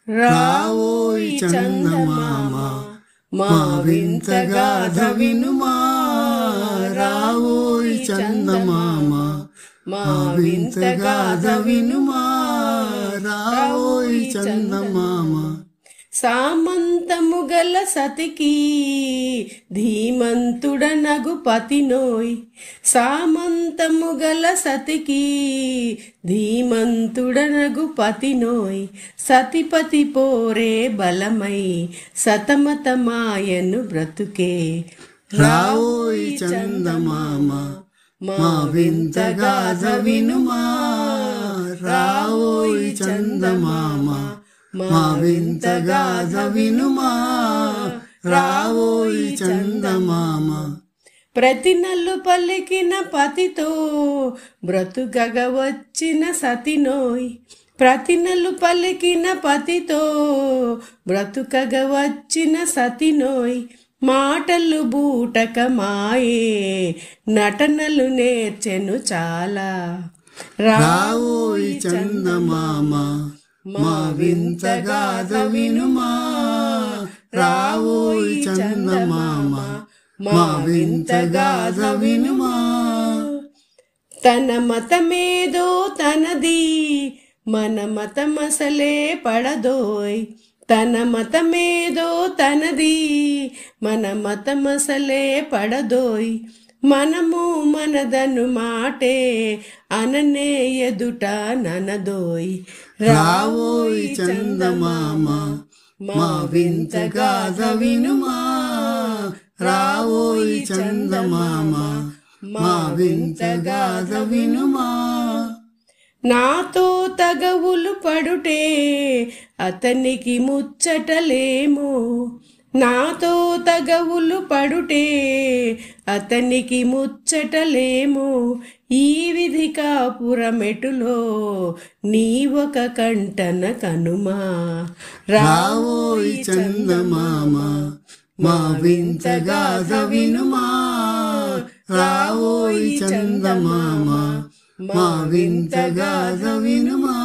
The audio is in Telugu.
రావోయి చందమామ మా వింత గాథ వినుమా, రావోయి చందమామ మా వింత గాథ వినుమా, రావోయి చందమామ. సామంతము గల సతికి ధీమంతుడనగు పతినోయ్, సామంతము గల సతికి ధీమంతుడనగు పతినోయ్, సతిపతి పోరే బలమై సతమతమాయను బ్రతుకే. రావోయి చందమామ మా వింత గాథ వినుమా, రావోయి చందమామ మా వింత గాథ వినుమా, రావోయి చందమామ. ప్రతి నల్లు పలికిన పతితో బ్రతుకగ వచ్చిన సతినోయ్, ప్రతి నల్లు పలికిన పతితో బ్రతుకగ వచ్చిన సతినోయ్, మాటలు బూటక మాయే నటనలు నేర్చెను చాలా. రావోయి చందమామ మా వింత గాథ వినుమా, రావోయి చందమామ మా వింత గాథ వినుమా. తన మతమేదో తనది మన మతమసలే పడదోయ్, తన మతమేదో తనది మన మతమసలే పడదోయ్, మనము మనదను మాటే అననే ఎదుట ననదోయ్. రావోయి చందమామ మా వింత గాథ వినుమా, రావోయి చందమామ మా వింత గాథ వినుమా. నాతో తగవులు పడుటే అతనికి ముచ్చటలేమో, నాతో తగవులు పడుటే అతనికి ముచ్చటలేమో, ఈ విధి కాపురమెటులో నీ ఒక కంటన కనుమా. రావోయి చందమామ మా వింత గాథ వినుమా, రావోయి చందమామ మా వింత గాథ వినుమా.